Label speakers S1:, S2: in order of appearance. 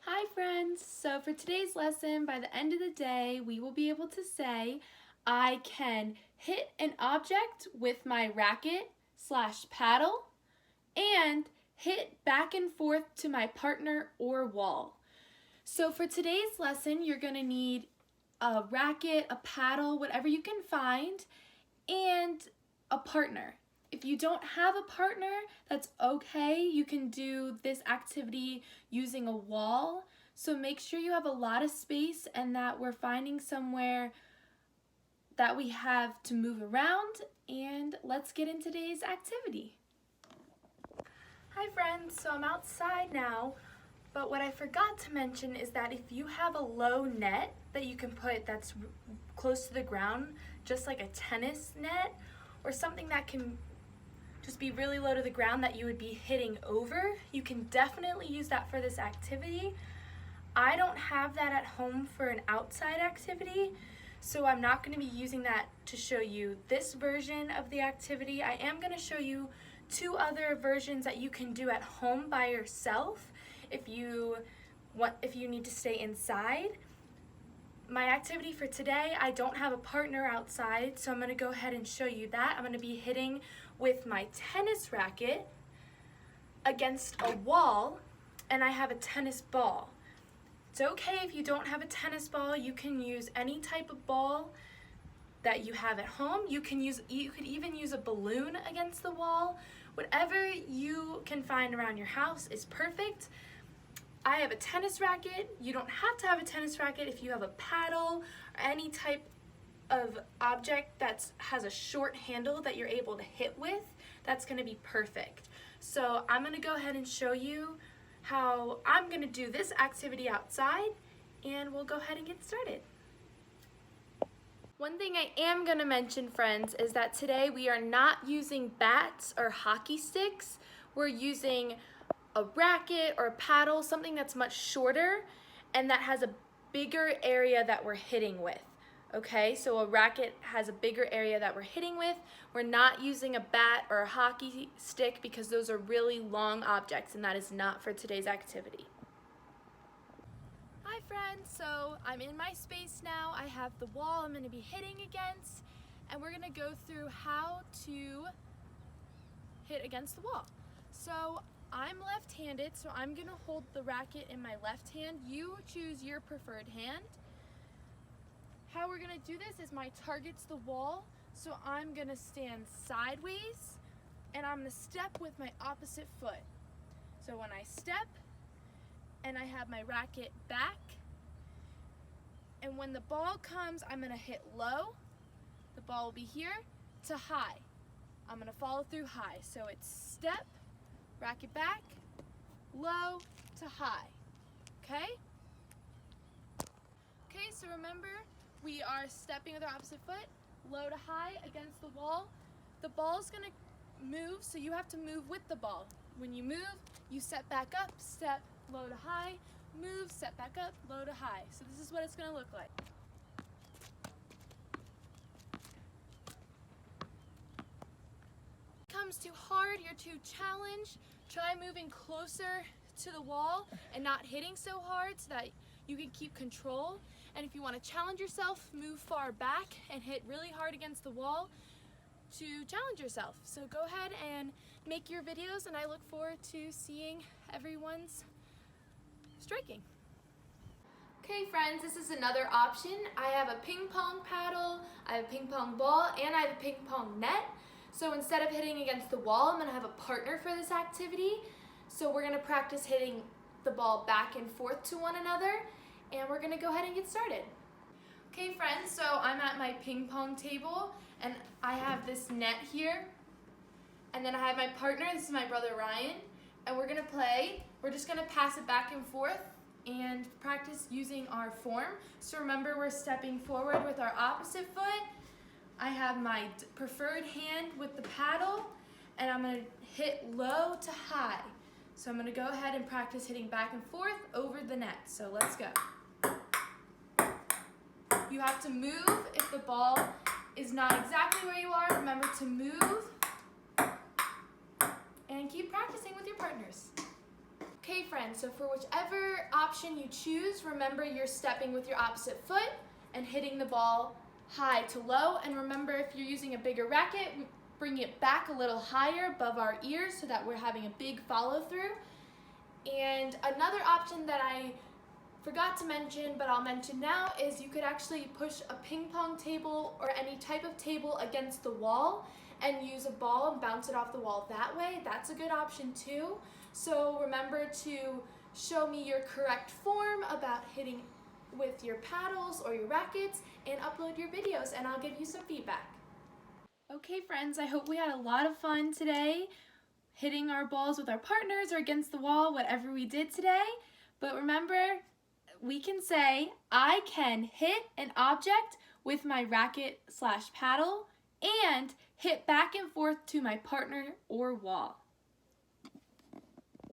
S1: Hi friends! So for today's lesson, by the end of the day, we will be able to say, I can hit an object with my racket / paddle and hit back and forth to my partner or wall. So for today's lesson, you're going to need a racket, a paddle, whatever you can find, and a partner. If you don't have a partner, that's okay. You can do this activity using a wall. So make sure you have a lot of space and that we're finding somewhere that we have to move around. And let's get into today's activity. Hi friends, so I'm outside now, but what I forgot to mention is that if you have a low net that you can put that's close to the ground, just like a tennis net, or something that can just be really low to the ground that you would be hitting over, you can definitely use that for this activity. I don't have that at home for an outside activity, so I'm not going to be using that to show you this version of the activity. I am going to show you two other versions that you can do at home by yourself if you need to stay inside. My activity for today, I don't have a partner outside, so I'm going to go ahead and show you that. I'm going to be hitting with my tennis racket against a wall, and I have a tennis ball. It's okay if you don't have a tennis ball. You can use any type of ball that you have at home. You could even use a balloon against the wall. Whatever you can find around your house is perfect. I have a tennis racket. You don't have to have a tennis racket if you have a paddle or any type of object that has a short handle that you're able to hit with. That's going to be perfect. So I'm going to go ahead and show you how I'm going to do this activity outside, and we'll go ahead and get started. One thing I am going to mention, friends, is that today we are not using bats or hockey sticks. We're using a racket or a paddle, something that's much shorter and that has a bigger area that we're hitting with. Okay, so a racket has a bigger area that we're hitting with. We're not using a bat or a hockey stick because those are really long objects, and that is not for today's activity. Hi friends, so I'm in my space now. I have the wall I'm going to be hitting against, and we're going to go through how to hit against the wall. So I'm left-handed, so I'm going to hold the racket in my left hand. You choose your preferred hand. How we're going to do this is my target's the wall, so I'm going to stand sideways and I'm going to step with my opposite foot. So when I step and I have my racket back, and when the ball comes, I'm going to hit low. The ball will be here to high. I'm going to follow through high. So it's step, racket back, low to high. Okay? Okay, so remember, we are stepping with our opposite foot, low to high against the wall. The ball is going to move, so you have to move with the ball. When you move, you step back up, step low to high, move, step back up, low to high. So this is what it's going to look like. If it comes too hard, you're too challenged, try moving closer to the wall and not hitting so hard so that you can keep control. And if you want to challenge yourself, move far back and hit really hard against the wall to challenge yourself. So go ahead and make your videos, and I look forward to seeing everyone's striking. Okay friends, this is another option. I have a ping pong paddle, I have a ping pong ball, and I have a ping pong net. So instead of hitting against the wall, I'm going to have a partner for this activity. So we're going to practice hitting the ball back and forth to one another, and we're going to go ahead and get started. Okay friends, so I'm at my ping pong table, and I have this net here, and then I have my partner, this is my brother Ryan, and we're going to play. We're just going to pass it back and forth and practice using our form. So remember, we're stepping forward with our opposite foot. I have my preferred hand with the paddle, and I'm going to hit low to high. So I'm going to go ahead and practice hitting back and forth over the net. So let's go. You have to move if the ball is not exactly where you are. Remember to move and keep practicing with your partners. Okay friends, so for whichever option you choose, remember you're stepping with your opposite foot and hitting the ball high to low. And remember, if you're using a bigger racket, bring it back a little higher above our ears so that we're having a big follow through. And another option that I forgot to mention, but I'll mention now, is you could actually push a ping pong table or any type of table against the wall and use a ball and bounce it off the wall that way. That's a good option too. So remember to show me your correct form about hitting with your paddles or your rackets and upload your videos, and I'll give you some feedback. Okay friends, I hope we had a lot of fun today hitting our balls with our partners or against the wall, whatever we did today. But remember, we can say, I can hit an object with my racket/paddle and hit back and forth to my partner or wall.